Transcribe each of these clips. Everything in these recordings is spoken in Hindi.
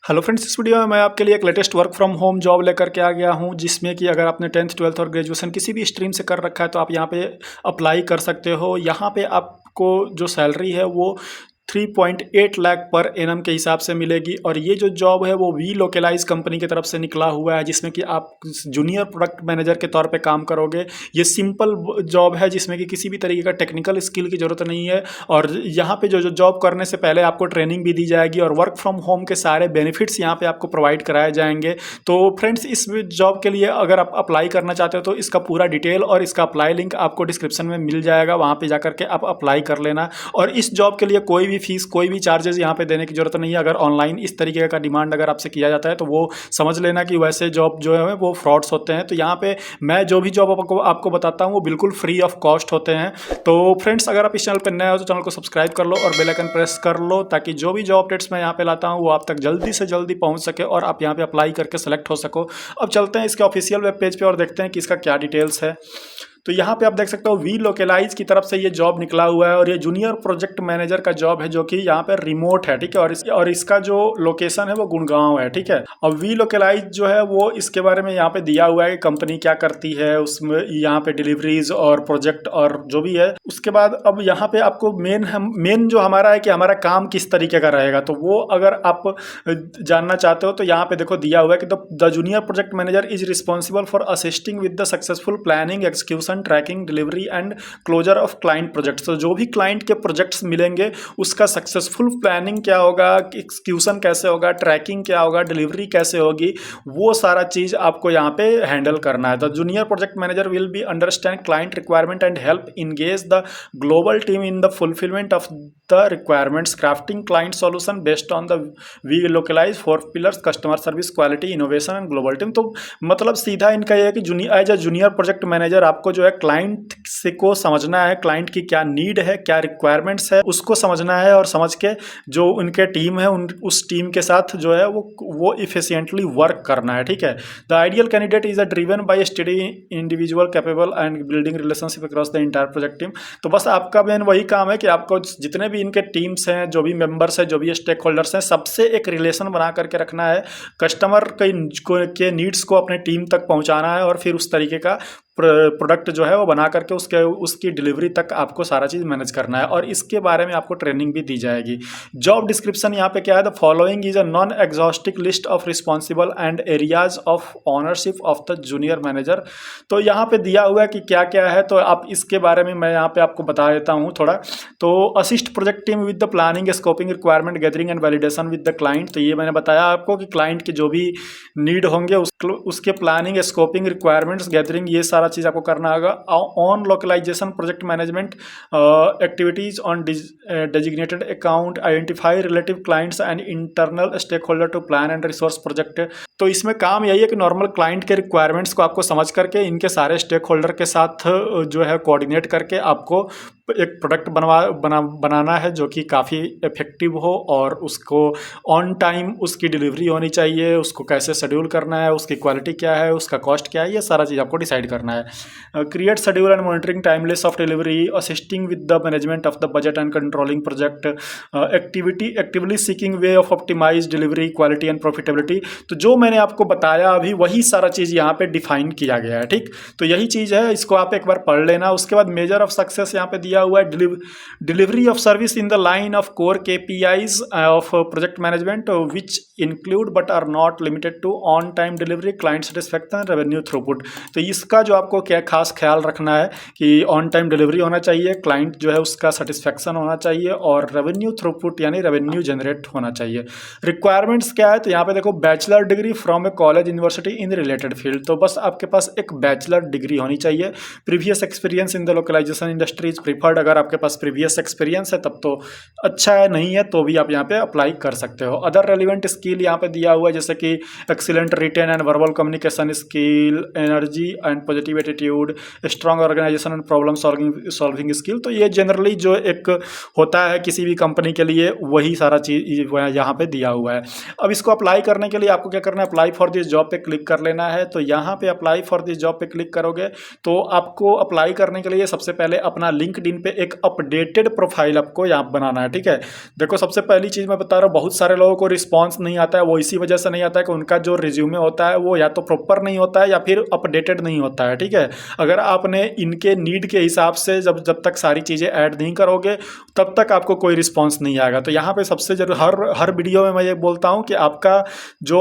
हेलो फ्रेंड्स, इस वीडियो में मैं आपके लिए एक latest work from home job लेकर के आ गया हूं, जिसमें कि अगर आपने 10th 12th और ग्रेजुएशन किसी भी स्ट्रीम से कर रखा है तो आप यहां पे अप्लाई कर सकते हो। यहां पे आपको जो सैलरी है वो 3.8 लाख पर एनम के हिसाब से मिलेगी। और ये जो जॉब है वो वी लोकलाइज कंपनी की तरफ से निकला हुआ है, जिसमें कि आप जूनियर प्रोडक्ट मैनेजर के तौर पे काम करोगे। ये सिंपल जॉब है जिसमें कि किसी भी तरीके का टेक्निकल स्किल की ज़रूरत नहीं है। और यहाँ पे जो जॉब करने से पहले आपको ट्रेनिंग भी दी जाएगी और वर्क फ्रॉम होम के सारे बेनिफिट्स यहाँ पे आपको प्रोवाइड कराए जाएंगे। तो फ्रेंड्स, इस जॉब के लिए अगर आप अप्लाई करना चाहते हो तो इसका पूरा डिटेल और इसका अप्लाई लिंक आपको डिस्क्रिप्शन में मिल जाएगा, वहाँ पे जाकर के आप अप्लाई कर लेना। और इस जॉब के लिए कोई भी फीस, कोई भी चार्जेस यहाँ पे देने की जरूरत नहीं है। अगर ऑनलाइन इस तरीके का डिमांड अगर आपसे किया जाता है तो वो समझ लेना कि वैसे जॉब जो है वो फ्रॉड्स होते हैं। तो यहाँ पे मैं जो भी जॉब आपको बताता हूँ वो बिल्कुल फ्री ऑफ कॉस्ट होते हैं। तो फ्रेंड्स, अगर आप इस चैनल पर नए हो तो चैनल को सब्सक्राइब कर लो और बेल आइकन प्रेस कर लो, ताकि जो भी जॉब अपडेट्स मैं यहाँ पे लाता हूँ वो आप तक जल्दी से जल्दी पहुँच सके और आप यहाँ पे अप्लाई करके सेलेक्ट हो सको। अब चलते हैं इसके ऑफिशियल वेब पेज पे और देखते हैं कि इसका क्या डिटेल्स है। तो यहाँ पे आप देख सकते हो वी लोकलाइज की तरफ से ये जॉब निकला हुआ है और ये जूनियर प्रोजेक्ट मैनेजर का जॉब है, जो कि यहाँ पे रिमोट है। ठीक है, और इसका जो लोकेशन है वो गुड़गांव है। ठीक है, और वी लोकलाइज जो है वो इसके बारे में यहाँ पे दिया हुआ है कि कंपनी क्या करती है, उसमें यहाँ पे डिलीवरीज और प्रोजेक्ट और जो भी है। उसके बाद अब यहाँ पे आपको मेन जो हमारा है कि हमारा काम किस तरीके का रहेगा, तो वो अगर आप जानना चाहते हो तो यहाँ पे देखो दिया हुआ है कि the junior project manager is responsible for assisting with the successful planning, execution, tracking, delivery and closure of client projects. तो जो भी क्लाइंट के प्रोजेक्ट्स मिलेंगे उसका सक्सेसफुल प्लानिंग क्या होगा, एक्सिक्यूशन कैसे होगा, ट्रैकिंग क्या होगा, डिलीवरी कैसे होगी, वो सारा चीज आपको यहाँ पे हैंडल करना है। The junior project manager will be understand client requirement and help engage the global team in the fulfilment of the requirements, crafting client solution based on the We Localize 4 pillars: customer service, quality, innovation and global team. तो मतलब सीधा इनका ये है कि as a junior project manager आपको जो है क्लाइंट से को समझना है, क्लाइंट की क्या नीड है, क्या रिक्वायरमेंट्स है, उसको समझना है और समझ के जो उनके टीम है उस टीम के साथ जो है वो इफिशिएंटली वर्क करना है। ठीक है, the ideal candidate is a driven by study individual capable and building relationship across the entire project team. तो बस आपका मेन वही काम है कि आपको जितने भी इनके टीम्स हैं, जो भी मेंबर्स हैं, जो भी स्टेक होल्डर्स हैं, सबसे एक रिलेशन बना करके रखना है, कस्टमर के नीड्स को अपने टीम तक पहुंचाना है और फिर उस तरीके का प्रोडक्ट जो है वो बना करके उसकी डिलीवरी तक आपको सारा चीज़ मैनेज करना है। और इसके बारे में आपको ट्रेनिंग भी दी जाएगी। जॉब डिस्क्रिप्शन यहाँ पे क्या है, the following is a non exhaustive list of responsible and areas of ownership of the junior manager. तो यहाँ पे दिया हुआ है कि क्या क्या है, तो आप इसके बारे में मैं यहाँ पे आपको बता देता हूँ थोड़ा। तो assist project team with the planning, scoping, requirement gathering and validation with the client. तो ये मैंने बताया आपको कि क्लाइंट के जो भी नीड होंगे उसके प्लानिंग, स्कोपिंग, रिक्वायरमेंट्स गैदरिंग, ये सारा चीज़ आपको करना होगा। On localisation project management activities on designated account, identify relative clients and internal stakeholder to plan and resource project. तो इसमें काम यही है कि नॉर्मल क्लाइंट के रिक्वायरमेंट्स को आपको समझ करके इनके सारे स्टेक होल्डर के साथ जो है कोऑर्डिनेट करके आपको एक प्रोडक्ट बनाना है जो कि काफ़ी इफेक्टिव हो और उसको ऑन टाइम उसकी डिलीवरी होनी चाहिए, उसको कैसे शेड्यूल करना है, उसकी क्वालिटी क्या है, उसका कॉस्ट क्या है, ये सारा चीज़ आपको डिसाइड करना है। Create schedule and monitoring timeless of delivery, assisting with the management of the budget and controlling project, actively seeking way of optimise delivery, quality and profitability. तो जो मैंने आपको बताया अभी वही सारा चीज़ यहाँ पे डिफाइन किया गया है। ठीक, तो यही चीज़ है, इसको आप एक बार पढ़ लेना। उसके बाद मेजर ऑफ सक्सेस यहाँ पे दिया हुआ है, delivery of service in the line of core KPIs of project management which include but are not limited to on time delivery, client satisfaction, revenue throughput. तो इसका जो आपको क्या खास ख्याल रखना है कि ऑन टाइम डिलीवरी होना चाहिए, क्लाइंट जो है उसका सेटिस्फैक्शन होना चाहिए और रेवेन्यू थ्रूपुट यानी रेवेन्यू जनरेट होना चाहिए। रिक्वायरमेंट्स क्या है, तो यहाँ पे देखो bachelor degree from a college university in related field. तो बस आपके पास एक बैचलर डिग्री होनी चाहिए। Previous experience in the localisation industry is preferred. अगर आपके पास प्रीवियस एक्सपीरियंस है तब तो अच्छा है, नहीं है तो भी आप यहाँ पे अप्लाई कर सकते हो। अदर रेलिवेंट स्किल यहाँ पे दिया हुआ है, जैसे कि excellent written and verbal communication skill, energy and positive attitude, strong organisation and problem solving skill. तो ये जनरली जो एक होता है किसी भी कंपनी के लिए, वही सारा चीज़ यहाँ पे दिया हुआ है। अब इसको अप्लाई करने के लिए आपको क्या करना करना है, अप्लाई फॉर दिस जॉब पे क्लिक कर लेना है। तो यहाँ पे अप्लाई फॉर दिस जॉब पे क्लिक करोगे तो आपको अप्लाई करने के लिए सबसे पहले अपना लिंक्डइन पे एक अपडेटेड प्रोफाइल आपको यहाँ बनाना है, ठीक है। देखो सबसे पहली चीज़ मैं बता रहा हूँ, बहुत सारे लोगों को रिस्पॉन्स नहीं आता है, वो इसी वजह से नहीं आता है कि उनका जो रिज्यूमे होता है वो या तो प्रॉपर नहीं होता है या फिर अपडेटेड नहीं होता है, ठीक है। अगर आपने इनके नीड के हिसाब से जब तक सारी चीज़ें ऐड नहीं करोगे तब तक आपको कोई रिस्पॉन्स नहीं आएगा। तो यहाँ पे सबसे जरूर हर वीडियो में मैं ये बोलता हूँ कि आपका जो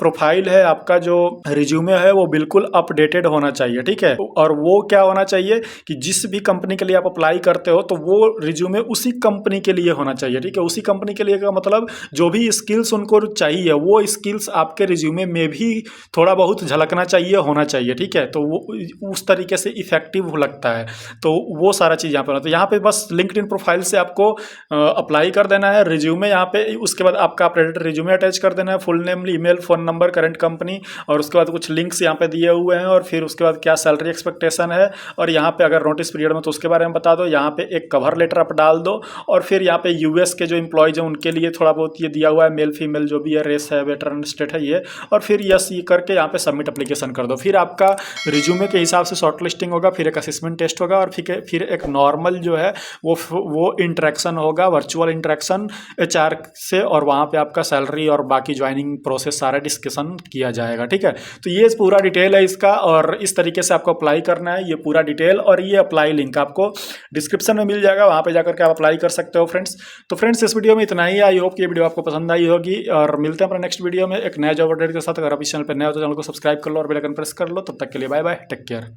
प्रोफाइल है, आपका जो रिज्यूमे है वो बिल्कुल अपडेटेड होना चाहिए, ठीक है। और वो क्या होना चाहिए कि जिस भी कंपनी के लिए आप अप्लाई करते हो तो वो रिज्यूमे उसी कंपनी के लिए होना चाहिए, ठीक है। उसी कंपनी के लिए का मतलब जो भी स्किल्स उनको चाहिए वो स्किल्स आपके रिज्यूमे में भी थोड़ा बहुत झलकना चाहिए, होना चाहिए, ठीक है। तो वो उस तरीके से इफेक्टिव लगता है। तो वो सारा चीज़ यहाँ पे होना। तो यहाँ पे बस लिंक्डइन प्रोफाइल से आपको अप्लाई कर देना है रिज्यूमे यहाँ पे। उसके बाद आपका अपडेटेड रिज्यूमे अटैच कर देना है, full name, email, phone number, current company, और उसके बाद कुछ लिंक्स यहाँ पे दिए हुए हैं, और फिर उसके बाद क्या सैलरी एक्सपेक्टेशन है, और यहाँ पे अगर नोटिस पीरियड में तो उसके बारे में बता दो। यहाँ पे एक कवर लेटर आप डाल दो, और फिर यहाँ पे यूएस के जो एम्प्लॉयज़ हैं उनके लिए थोड़ा बहुत ये दिया हुआ है, मेल फीमेल जो भी है, रेस है, वेटरन स्टेट है ये, और फिर यस ये करके यहाँ पे सबमिट एप्लीकेशन कर दो। फिर आपका रिज्यूमे के हिसाब से शॉर्ट लिस्टिंग होगा, फिर एक असेसमेंट टेस्ट होगा, और फिर एक नॉर्मल जो है वो इंटरेक्शन होगा, वर्चुअल इंटरेक्शन एचआर से, और वहाँ पे आपका सैलरी और बाकी ज्वाइनिंग प्रोसेस सारा डिस्कशन किया जाएगा, ठीक है। तो ये पूरा डिटेल है इसका, और इस तरीके से आपको अप्लाई करना है, ये पूरा डिटेल। और ये अप्लाई लिंक आपको डिस्क्रिप्शन में मिल जाएगा, वहाँ पे जाकर के आप अप्लाई कर सकते हो फ्रेंड्स। तो फ्रेंड्स इस वीडियो में इतना ही। आई होप कि ये वीडियो आपको पसंद आई होगी, और मिलते हैं अपने नेक्स्ट वीडियो में एक नया जॉब अपडेट के साथ। अगर आप इस चैनल पर नए हो तो चैनल को सब्सक्राइब कर लो और बेल आइकन प्रेस कर लो। तब तक के लिए बाय बाय, टेक केयर।